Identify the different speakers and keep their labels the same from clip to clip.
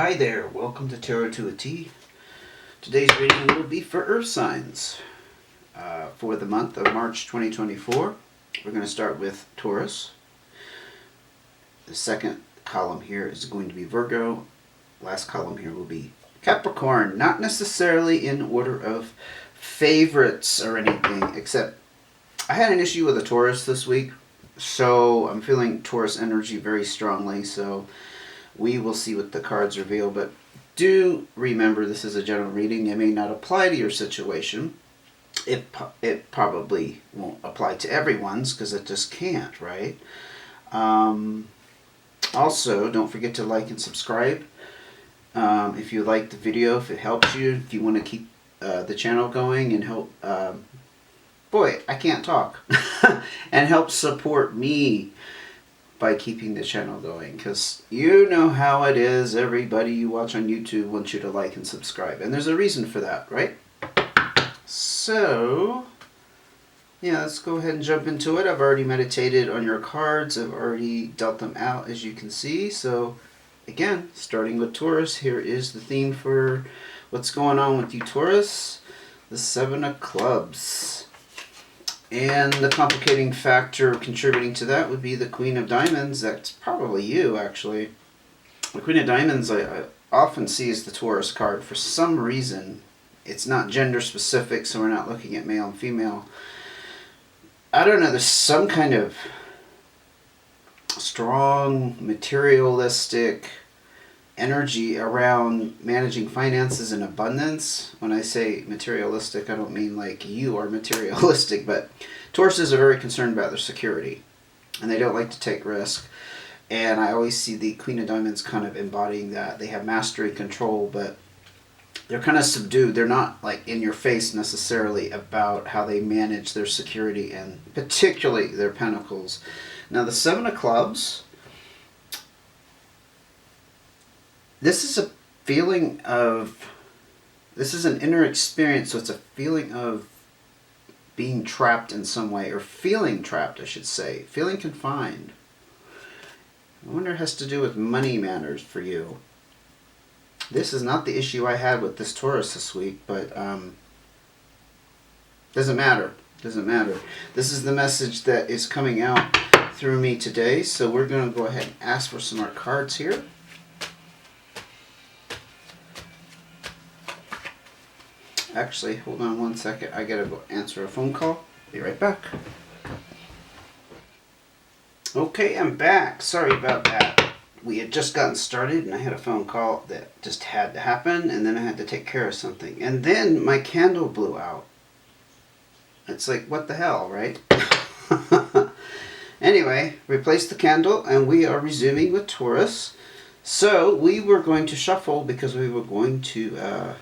Speaker 1: Hi there, welcome to Tarot to a T. Today's reading will be for Earth signs for the month of March 2024. We're going to start with Taurus. The second column here is going to be Virgo. Last column here will be Capricorn. Not necessarily in order of favorites or anything, except I had an issue with a Taurus this week, so I'm feeling Taurus energy very strongly, so we will see what the cards reveal, but do remember this is a general reading. It may not apply to your situation. It probably won't apply to everyone's because it just can't, right? Also, don't forget to like and subscribe. If you like the video, if it helps you, if you want to keep the channel going and help, boy, I can't talk, and help support me by keeping the channel going, because you know how it is. Everybody you watch on YouTube wants you to like and subscribe, and there's a reason for that, right? So yeah, let's go ahead and jump into it. I've already meditated on your cards. I've already dealt them out, as you can see. So again, starting with Taurus, here is the theme for what's going on with you, Taurus. The Seven of Clubs. And the complicating factor contributing to that would be the Queen of Diamonds. That's probably you, actually. The Queen of Diamonds I often see as the Taurus card. For some reason, it's not gender specific, so we're not looking at male and female. I don't know, there's some kind of strong materialistic energy around managing finances and abundance. When I say materialistic, I don't mean like you are materialistic, but Tauruses are very concerned about their security, and they don't like to take risk. And I always see the Queen of Diamonds kind of embodying that. They have mastery, control, but they're kind of subdued. They're not like in your face necessarily about how they manage their security and particularly their pentacles. Now the Seven of Clubs, this is a feeling of, this is an inner experience, so it's a feeling of being trapped in some way, or feeling trapped, I should say, feeling confined. I wonder if it has to do with money matters for you. This is not the issue I had with this Taurus this week, but doesn't matter. Doesn't matter. This is the message that is coming out through me today, so we're going to go ahead and ask for some more cards here. Actually, hold on one second. I gotta go answer a phone call. Be right back. Okay, I'm back. Sorry about that. We had just gotten started and I had a phone call that just had to happen, and then I had to take care of something. And then my candle blew out. It's like, what the hell, right? Anyway, replaced the candle and we are resuming with Taurus. So we were going to shuffle because we were going to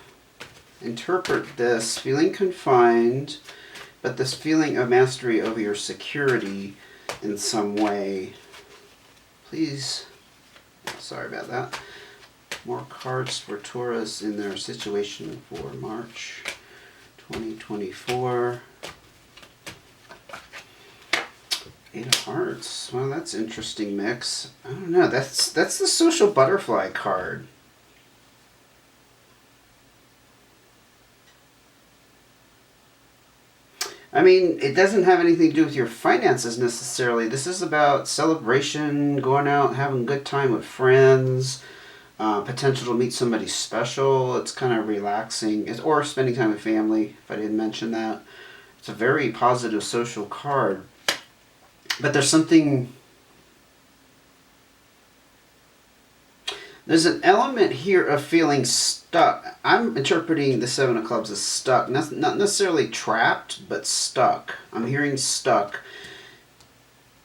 Speaker 1: interpret this feeling confined, but this feeling of mastery over your security in some way. Please, sorry about that. More cards for Taurus in their situation for March 2024. Eight of Hearts. Well, that's an interesting mix. I don't know. That's the social butterfly card. I mean, it doesn't have anything to do with your finances necessarily. This is about celebration, going out, having a good time with friends, potential to meet somebody special. It's kind of relaxing, or spending time with family, if I didn't mention that. It's a very positive social card. But there's something... There's an element here of feeling stuck. I'm interpreting the Seven of Clubs as stuck. Not necessarily trapped, but stuck. I'm hearing stuck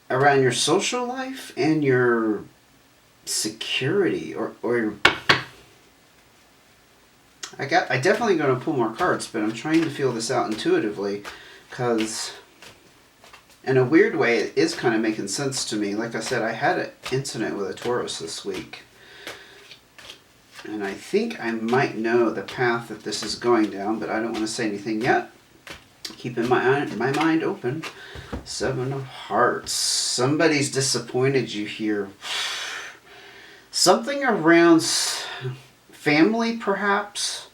Speaker 1: around your social life and your security. Or I definitely going to pull more cards, but I'm trying to feel this out intuitively, because in a weird way it is kind of making sense to me. Like I said, I had an incident with a Taurus this week. And I think I might know the path that this is going down, but I don't want to say anything yet. Keeping my mind open. Seven of Hearts. Somebody's disappointed you here. Something around... family, perhaps.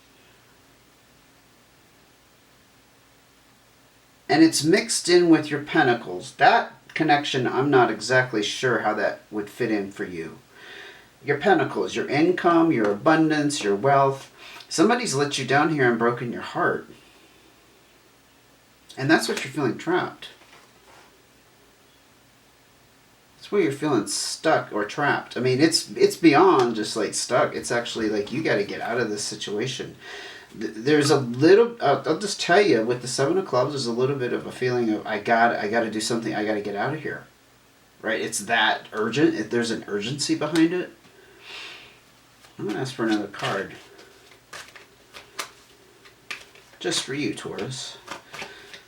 Speaker 1: And it's mixed in with your pentacles. That connection, I'm not exactly sure how that would fit in for you. Your pentacles, your income, your abundance, your wealth. Somebody's let you down here and broken your heart. And that's what you're feeling trapped. That's where you're feeling stuck or trapped. I mean, it's beyond just like stuck. It's actually like you got to get out of this situation. There's a little, I'll just tell you, with the Seven of Clubs, there's a little bit of a feeling of, I got to do something, I got to get out of here. Right? It's that urgent. There's an urgency behind it. I'm going to ask for another card. Just for you, Taurus.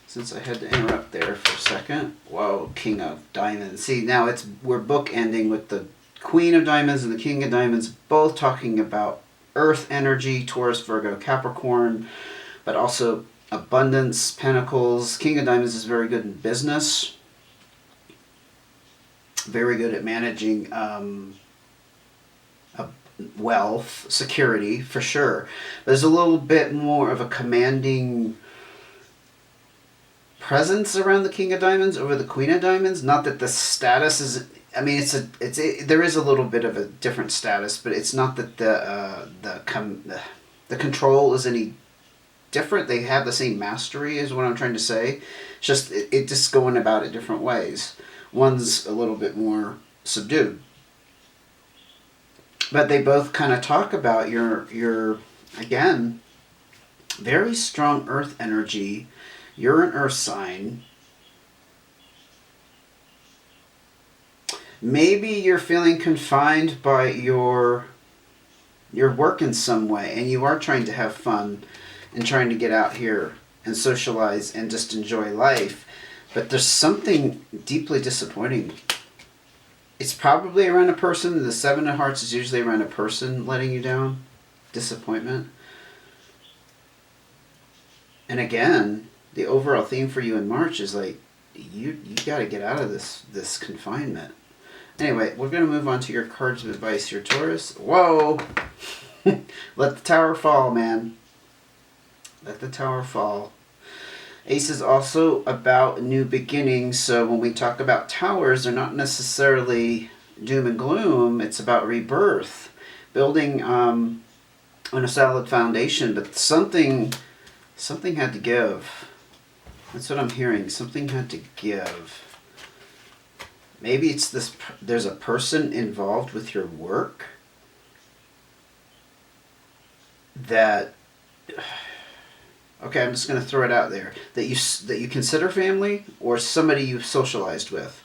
Speaker 1: Since I had to interrupt there for a second. Whoa, King of Diamonds. See, now we're bookending with the Queen of Diamonds and the King of Diamonds, both talking about Earth energy, Taurus, Virgo, Capricorn, but also abundance, pentacles. King of Diamonds is very good in business. Very good at managing wealth, security, for sure. There's a little bit more of a commanding presence around the King of Diamonds over the Queen of Diamonds. Not that the status is, I mean, there is a little bit of a different status, but it's not that the control is any different. They have the same mastery, is what I'm trying to say. It's just it just going about it different ways. One's a little bit more subdued. But they both kind of talk about your again, very strong earth energy. You're an earth sign. Maybe you're feeling confined by your work in some way, and you are trying to have fun and trying to get out here and socialize and just enjoy life. But there's something deeply disappointing. It's probably around a person. The Seven of Hearts is usually around a person letting you down. Disappointment. And again, the overall theme for you in March is like, you got to get out of this confinement. Anyway, we're going to move on to your cards of advice here, Taurus. Whoa! Let the tower fall, man. Let the tower fall. Ace is also about new beginnings, so when we talk about towers, they're not necessarily doom and gloom. It's about rebirth, building on a solid foundation, but something had to give. That's what I'm hearing. Something had to give. Maybe it's this, there's a person involved with your work that, okay, I'm just going to throw it out there, that you consider family, or somebody you've socialized with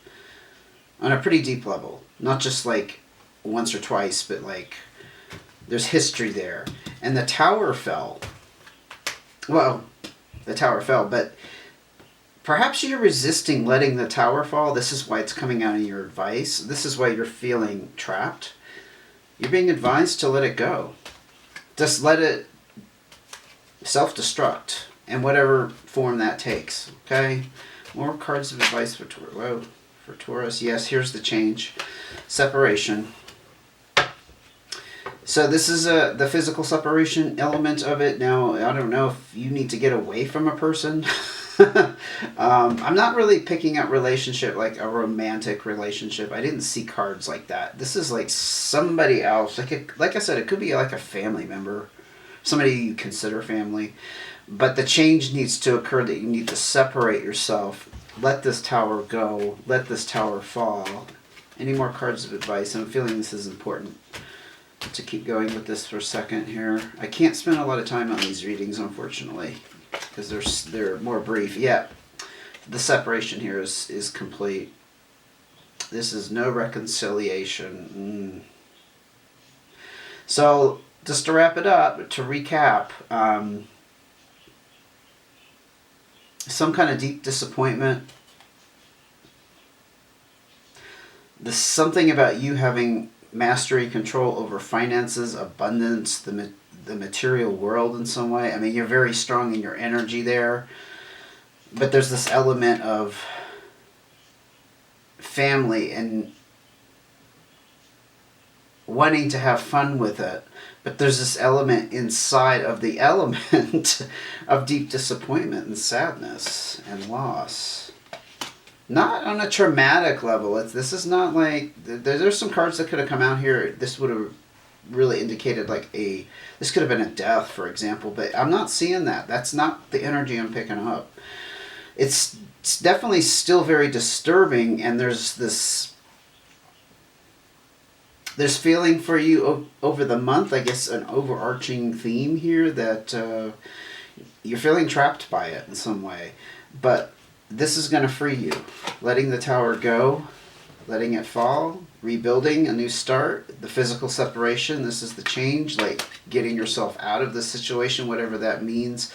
Speaker 1: on a pretty deep level. Not just like once or twice, but like there's history there. And the tower fell. Well, the tower fell, but perhaps you're resisting letting the tower fall. This is why it's coming out in your advice. This is why you're feeling trapped. You're being advised to let it go. Just let it self-destruct in whatever form that takes. Okay? More cards of advice for Taurus. Whoa, for Taurus. Yes, here's the change. Separation. So this is the physical separation element of it. Now, I don't know if you need to get away from a person. I'm not really picking up relationship like a romantic relationship. I didn't see cards like that. This is like somebody else. Like I said, it could be like a family member, somebody you consider family. But the change needs to occur that you need to separate yourself. Let this tower go. Let this tower fall. Any more cards of advice? I'm feeling this is important to keep going with this for a second here. I can't spend a lot of time on these readings, unfortunately, because they're more brief. Yeah, the separation here is complete. This is no reconciliation. So, just to wrap it up, to recap, some kind of deep disappointment. There's something about you having mastery, control over finances, abundance, the material world in some way. I mean, you're very strong in your energy there. But there's this element of family, and wanting to have fun with it. But there's this element inside of the element of deep disappointment and sadness and loss. Not on a traumatic level. This is not like... There's some cards that could have come out here. This would have really indicated like this could have been a death, for example. But I'm not seeing that. That's not the energy I'm picking up. It's definitely still very disturbing, and there's feeling for you over the month, I guess an overarching theme here that you're feeling trapped by it in some way. But this is going to free you. Letting the tower go, letting it fall, rebuilding, a new start, the physical separation, this is the change, like getting yourself out of the situation, whatever that means.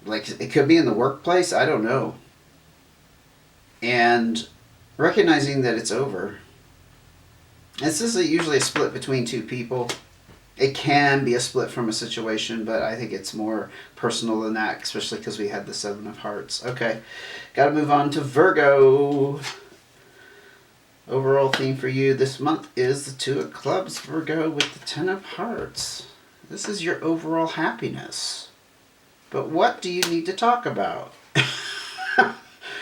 Speaker 1: Like it could be in the workplace, I don't know. And recognizing that it's over. This is usually a split between two people. It can be a split from a situation, but I think it's more personal than that, especially because we had the Seven of Hearts. Okay, got to move on to Virgo. Overall theme for you this month is the Two of Clubs, Virgo, with the Ten of Hearts. This is your overall happiness. But what do you need to talk about?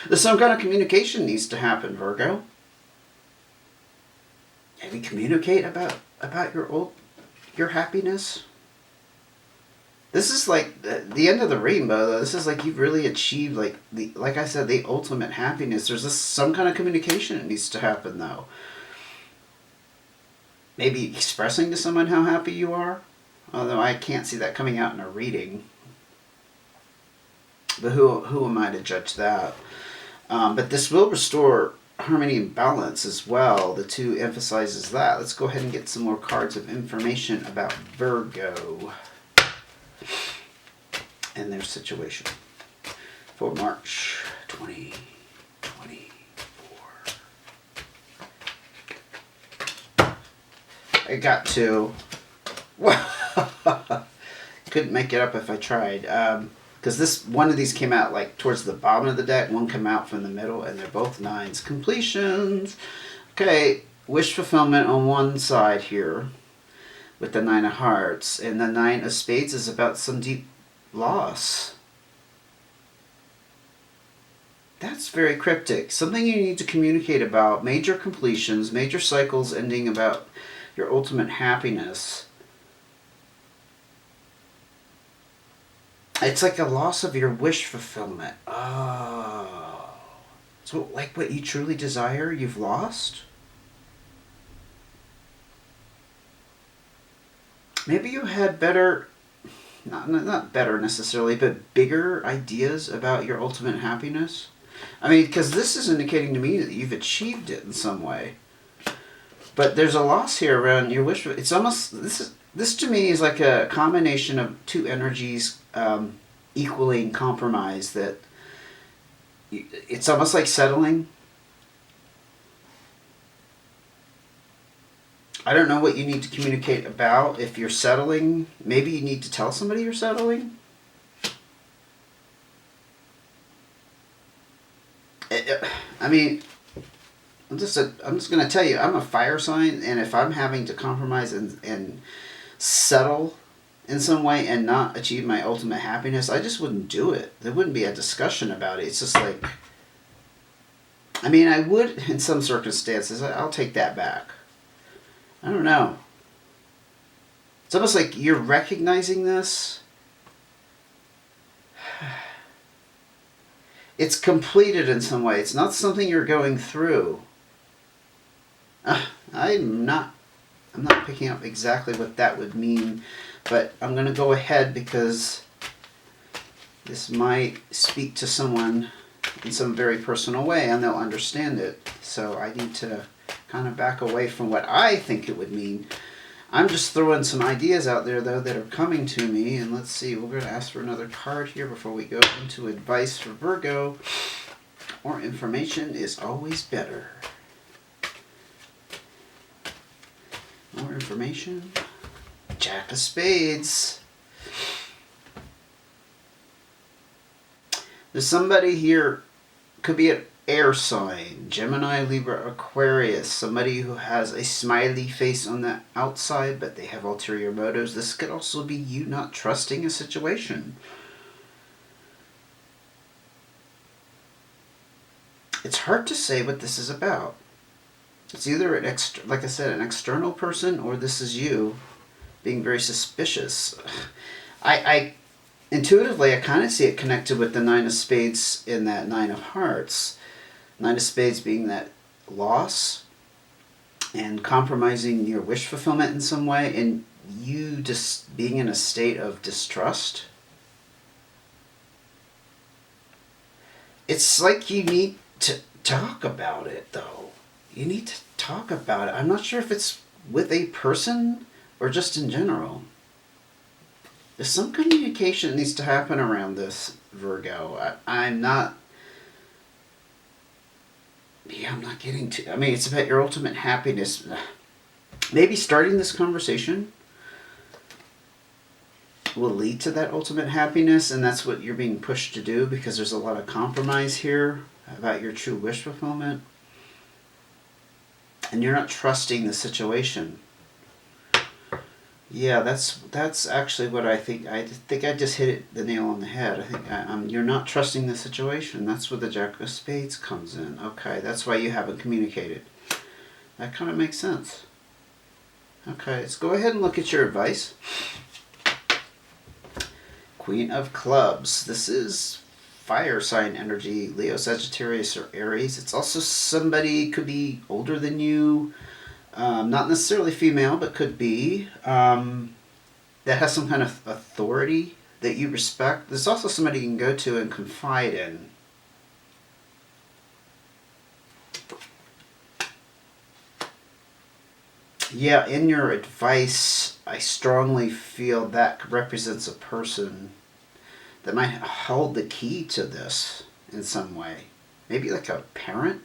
Speaker 1: There's some kind of communication needs to happen, Virgo. Maybe communicate about your happiness. This is like the end of the rainbow, though. This is like you've really achieved, like I said, the ultimate happiness. There's some kind of communication that needs to happen, though. Maybe expressing to someone how happy you are. Although I can't see that coming out in a reading. But who am I to judge that? But this will restore harmony and balance as well. The two emphasizes that. Let's go ahead and get some more cards of information about Virgo and their situation for March 2024. I got two. Couldn't make it up if I tried. Because one of these came out like towards the bottom of the deck, one came out from the middle, and they're both nines. Completions. Okay, wish fulfillment on one side here with the Nine of Hearts, and the Nine of Spades is about some deep loss. That's very cryptic. Something you need to communicate about. Major completions, major cycles ending about your ultimate happiness. It's like a loss of your wish fulfillment. Oh. So like what you truly desire, you've lost? Maybe you had better, not better necessarily, but bigger ideas about your ultimate happiness. I mean, because this is indicating to me that you've achieved it in some way. But there's a loss here around your wish. It's almost, this to me is like a combination of two energies equaling compromise. That it's almost like settling. I don't know what you need to communicate about. If you're settling, maybe you need to tell somebody you're settling. I mean, I'm just going to tell you, I'm a fire sign, and if I'm having to compromise and settle in some way and not achieve my ultimate happiness, I just wouldn't do it. There wouldn't be a discussion about it. It's just like, I mean, I would in some circumstances. I'll take that back. I don't know. It's almost like you're recognizing this. It's completed in some way. It's not something you're going through. I'm not picking up exactly what that would mean, but I'm going to go ahead because this might speak to someone in some very personal way and they'll understand it. So I need to kind of back away from what I think it would mean. I'm just throwing some ideas out there, though, that are coming to me. And let's see, we're going to ask for another card here before we go into advice for Virgo. More information is always better. More information. Jack of Spades. There's somebody here, could be air sign, Gemini, Libra, Aquarius, somebody who has a smiley face on the outside, but they have ulterior motives. This could also be you not trusting a situation. It's hard to say what this is about. It's either like I said, an external person, or this is you being very suspicious. I intuitively, I kind of see it connected with the Nine of Spades in that Nine of Hearts. Nine of Spades being that loss and compromising your wish fulfillment in some way, and you just being in a state of distrust. It's like you need to talk about it, though. You need to talk about it. I'm not sure if it's with a person or just in general. There's some communication that needs to happen around this, Virgo. I'm not getting to... I mean, it's about your ultimate happiness. Maybe starting this conversation will lead to that ultimate happiness, and that's what you're being pushed to do, because there's a lot of compromise here about your true wish fulfillment. And you're not trusting the situation. Yeah, that's actually what I think. I think I just hit the nail on the head. I think you're not trusting the situation. That's where the Jack of Spades comes in. Okay, that's why you haven't communicated. That kind of makes sense. Okay, let's go ahead and look at your advice. Queen of Clubs. This is fire sign energy, Leo, Sagittarius, or Aries. It's also somebody, could be older than you. Not necessarily female, but could be, that has some kind of authority that you respect. There's also somebody you can go to and confide in. Yeah, in your advice, I strongly feel that represents a person that might hold the key to this in some way. Maybe like a parent?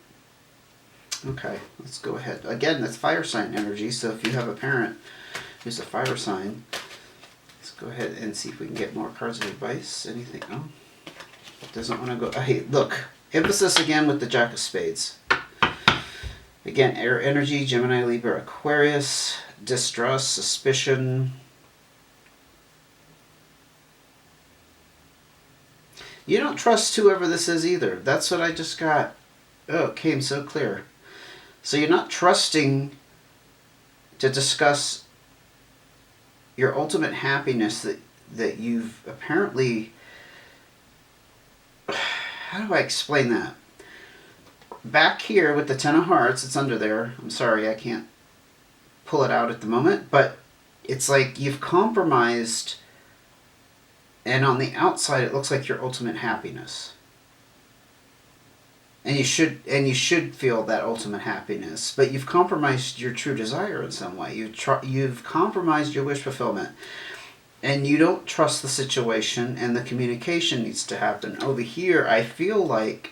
Speaker 1: Okay, let's go ahead. Again, that's fire sign energy, so if you have a parent who's a fire sign, let's go ahead and see if we can get more cards of advice. Anything? Oh, it doesn't want to go. Hey, look, emphasis again with the Jack of Spades. Again, air energy, Gemini, Libra, Aquarius, distrust, suspicion. You don't trust whoever this is either. That's what I just got. Oh, it came so clear. So you're not trusting to discuss your ultimate happiness that you've apparently... How do I explain that? Back here with the Ten of Hearts, it's under there. I'm sorry, I can't pull it out at the moment. But it's like you've compromised, and on the outside it looks like your ultimate happiness. And you should feel that ultimate happiness, but you've compromised your true desire in some way. You've compromised your wish fulfillment, and you don't trust the situation, and the communication needs to happen. Over here, I feel like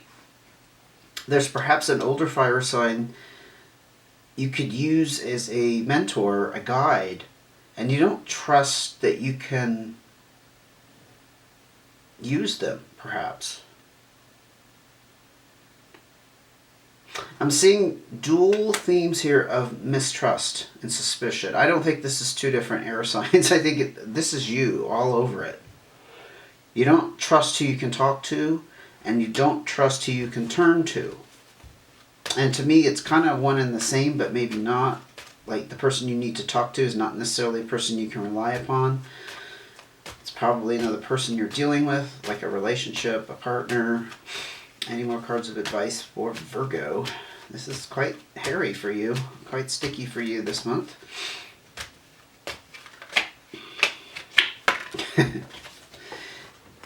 Speaker 1: there's perhaps an older fire sign you could use as a mentor, a guide, and you don't trust that you can use them, perhaps. I'm seeing dual themes here of mistrust and suspicion. I don't think this is two different air signs. I think this is you all over it. You don't trust who you can talk to, and you don't trust who you can turn to. And to me, it's kind of one and the same, but maybe not. Like, the person you need to talk to is not necessarily a person you can rely upon. It's probably another person you're dealing with, like a relationship, a partner. Any more cards of advice for Virgo? This is quite hairy for you, quite sticky for you this month.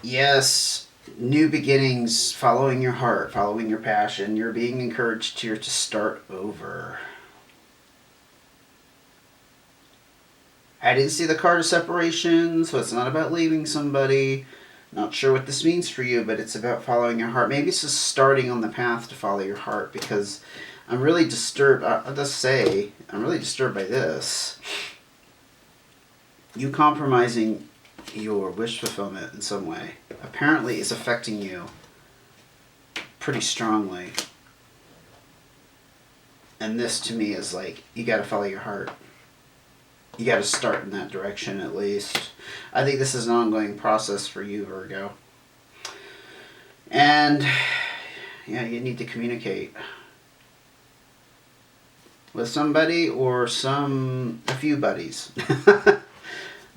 Speaker 1: Yes, new beginnings, following your heart, following your passion. You're being encouraged here to start over. I didn't see the card of separation, so it's not about leaving somebody. Not sure what this means for you, but it's about following your heart. Maybe it's just starting on the path to follow your heart, because I'm really disturbed. I'll just say, I'm really disturbed by this. You compromising your wish fulfillment in some way apparently is affecting you pretty strongly. And this to me is like, you got to follow your heart. You got to start in that direction at least. I think this is an ongoing process for you, Virgo. And yeah, you need to communicate with somebody or a few buddies.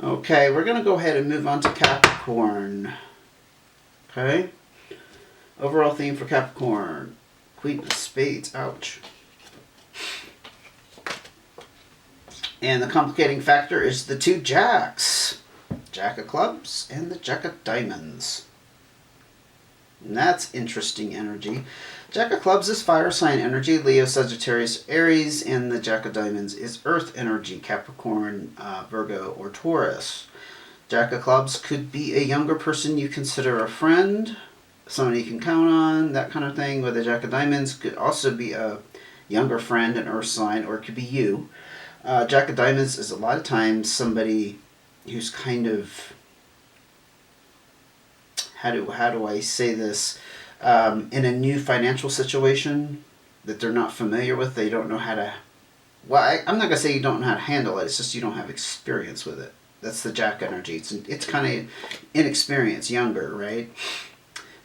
Speaker 1: Okay, we're going to go ahead and move on to Capricorn. Okay? Overall theme for Capricorn. Queen of Spades. Ouch. And the complicating factor is the two jacks. Jack of Clubs and the Jack of Diamonds. And that's interesting energy. Jack of Clubs is fire sign energy, Leo, Sagittarius, Aries, and the Jack of Diamonds is earth energy, Capricorn, Virgo, or Taurus. Jack of Clubs could be a younger person you consider a friend, somebody you can count on, that kind of thing. With the Jack of Diamonds could also be a younger friend, an earth sign, or it could be you. Jack of Diamonds is a lot of times somebody who's kind of, how do I say this, in a new financial situation that they're not familiar with. They don't know how to, well, I'm not going to say you don't know how to handle it, it's just you don't have experience with it. That's the Jack energy. It's kind of inexperienced, younger, right?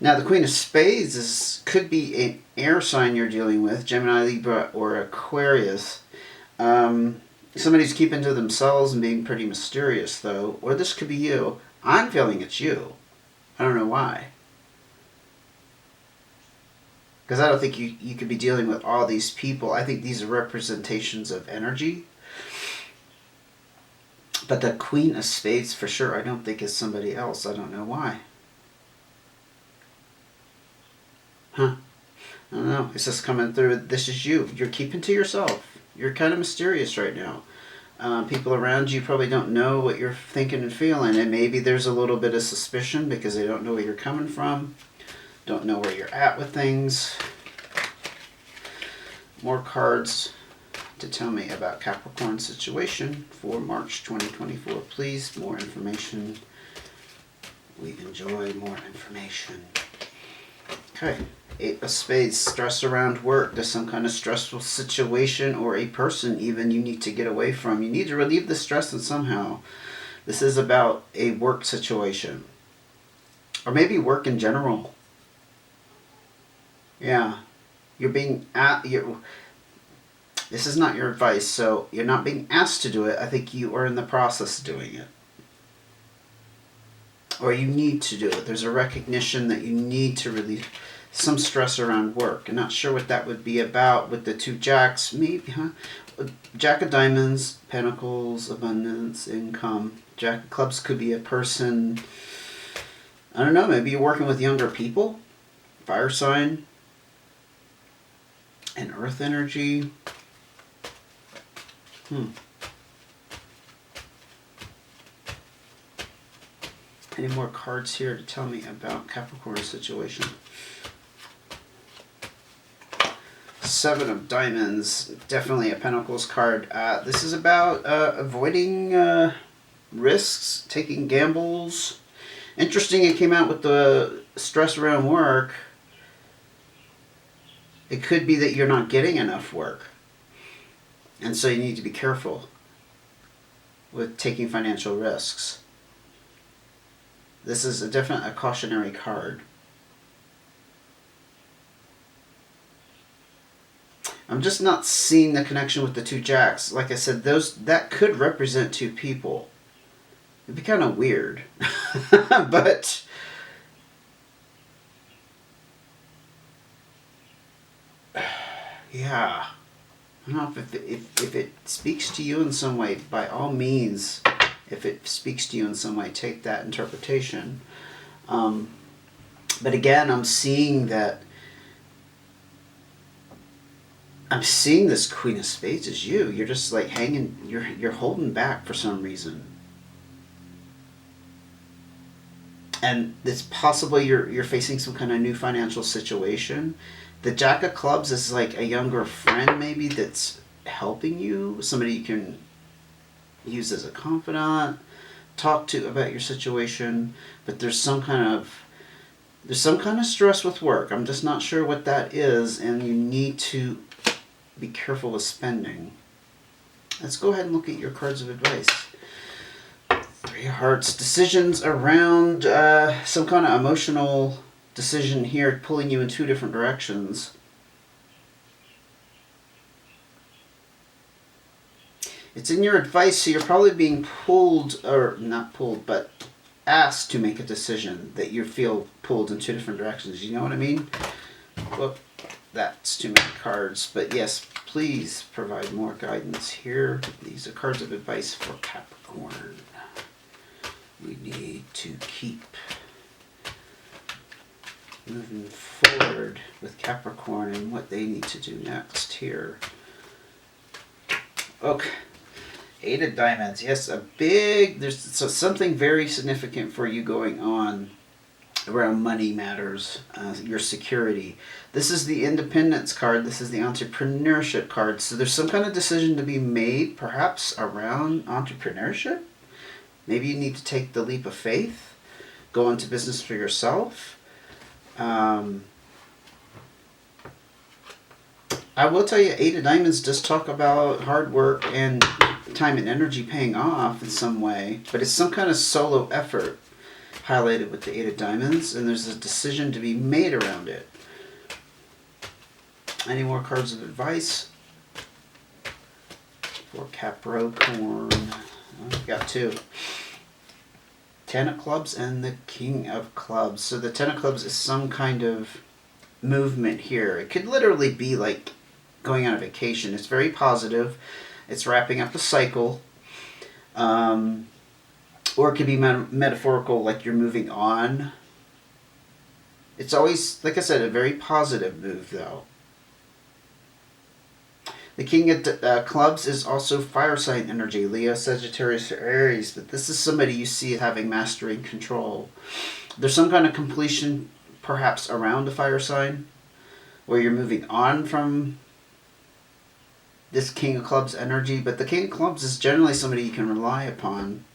Speaker 1: Now the Queen of Spades could be an air sign you're dealing with, Gemini, Libra, or Aquarius. Somebody's keeping to themselves and being pretty mysterious, though. Or this could be you. I'm feeling it's you. I don't know why. Because I don't think you could be dealing with all these people. I think these are representations of energy. But the Queen of Spades, for sure, I don't think is somebody else. I don't know why. Huh. I don't know. It's just coming through. This is you. You're keeping to yourself. You're kind of mysterious right now. People around you probably don't know what you're thinking and feeling, and maybe there's a little bit of suspicion because they don't know where you're coming from, don't know where you're at with things. More cards to tell me about Capricorn's situation for March 2024. Please, more information. We enjoy more information. Okay. Eight of Spades, stress around work. There's some kind of stressful situation or a person even you need to get away from. You need to relieve the stress and somehow. This is about a work situation. Or maybe work in general. Yeah. You're being this is not your advice, so you're not being asked to do it. I think you are in the process of doing it. Or you need to do it. There's a recognition that you need to relieve some stress around work. I'm not sure what that would be about with the two jacks. Maybe, huh? Jack of Diamonds, Pentacles, abundance, income. Jack of Clubs could be a person, I don't know, maybe you're working with younger people. Fire sign. And earth energy. Any more cards here to tell me about Capricorn's situation? Seven of Diamonds, definitely a Pentacles card. This is about avoiding risks, taking gambles. Interesting, it came out with the stress around work. It could be that you're not getting enough work. And so you need to be careful with taking financial risks. This is a cautionary card. I'm just not seeing the connection with the two jacks. Like I said, that could represent two people. It'd be kind of weird. But yeah. I don't know if it speaks to you in some way, by all means, if it speaks to you in some way, take that interpretation. But again, I'm seeing this Queen of Spades as you. You're just like hanging, you're holding back for some reason. And it's possible you're facing some kind of new financial situation. The Jack of Clubs is like a younger friend maybe that's helping you. Somebody you can use as a confidant, talk to about your situation. But there's some kind of stress with work. I'm just not sure what that is, and you need to be careful with spending. Let's go ahead and look at your cards of advice. Three of Hearts. Decisions around some kind of emotional decision here, pulling you in two different directions. It's in your advice, so you're probably being pulled, or not pulled, but asked to make a decision that you feel pulled in two different directions. You know what I mean? Well, that's too many cards. But yes, please provide more guidance here. These are cards of advice for Capricorn. We need to keep moving forward with Capricorn and what they need to do next here. Okay. Eight of Diamonds. Yes, there's something very significant for you going on around money matters, your security. This is the Independence card. This is the Entrepreneurship card. So there's some kind of decision to be made, perhaps around entrepreneurship. Maybe you need to take the leap of faith, go into business for yourself. I will tell you, Eight of Diamonds does talk about hard work and time and energy paying off in some way, but it's some kind of solo effort highlighted with the Eight of Diamonds, and there's a decision to be made around it. Any more cards of advice for Capricorn? We've got two. Ten of Clubs and the King of Clubs. So the Ten of Clubs is some kind of movement here. It could literally be like going on a vacation. It's very positive. It's wrapping up a cycle. Or it could be metaphorical, like you're moving on. It's always, like I said, a very positive move, though. The King of Clubs is also fire sign energy, Leo, Sagittarius, or Aries. But this is somebody you see having mastery and control. There's some kind of completion, perhaps, around the fire sign, where you're moving on from this King of Clubs energy. But the King of Clubs is generally somebody you can rely upon.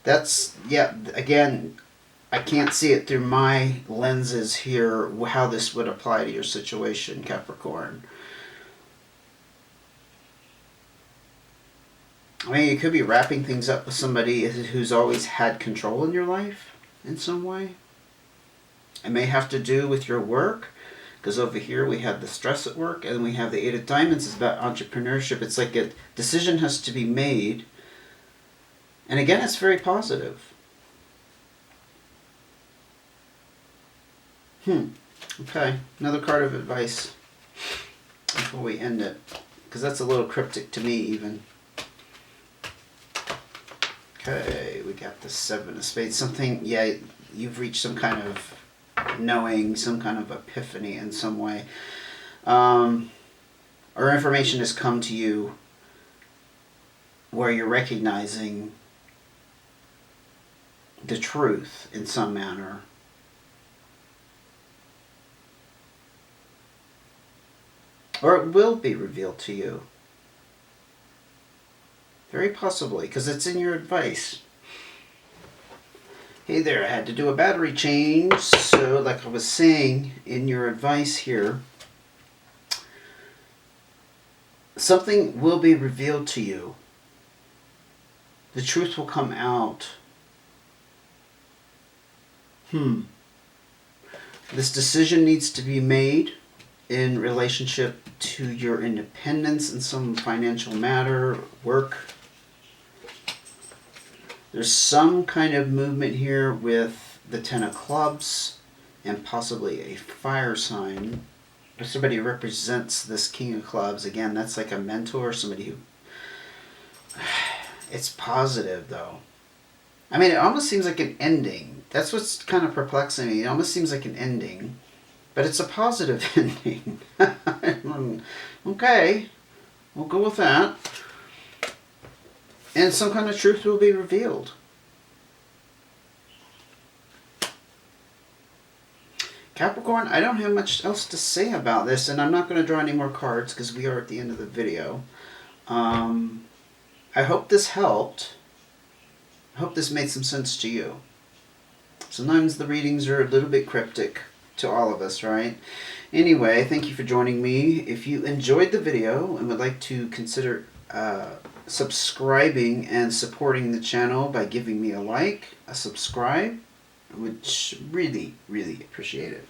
Speaker 1: That's, yeah, again, I can't see it through my lenses here, how this would apply to your situation, Capricorn. I mean, you could be wrapping things up with somebody who's always had control in your life in some way. It may have to do with your work, because over here we have the stress at work, and we have the Eight of Diamonds. It's about entrepreneurship. It's like a decision has to be made. And again, it's very positive. Okay, another card of advice before we end it, because that's a little cryptic to me even. Okay, we got the Seven of Spades. Something, yeah, you've reached some kind of knowing, some kind of epiphany in some way. Or information has come to you where you're recognizing the truth in some manner. Or it will be revealed to you. Very possibly, because it's in your advice. Hey there, I had to do a battery change. So, like I was saying, in your advice here, something will be revealed to you. The truth will come out. This decision needs to be made in relationship to your independence in some financial matter, work. There's some kind of movement here with the Ten of Clubs and possibly a fire sign. If somebody represents this King of Clubs, again, that's like a mentor, somebody who... It's positive, though. I mean, it almost seems like an ending. That's what's kind of perplexing me. It almost seems like an ending. But it's a positive ending. Okay, we'll go with that. And some kind of truth will be revealed. Capricorn, I don't have much else to say about this, and I'm not going to draw any more cards because we are at the end of the video. I hope this helped. I hope this made some sense to you. Sometimes the readings are a little bit cryptic. to all of us, right? Anyway, thank you for joining me. If you enjoyed the video and would like to consider subscribing and supporting the channel by giving me a like, a subscribe, which really, really appreciate it.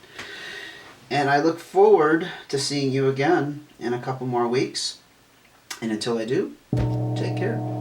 Speaker 1: And I look forward to seeing you again in a couple more weeks. And until I do, take care.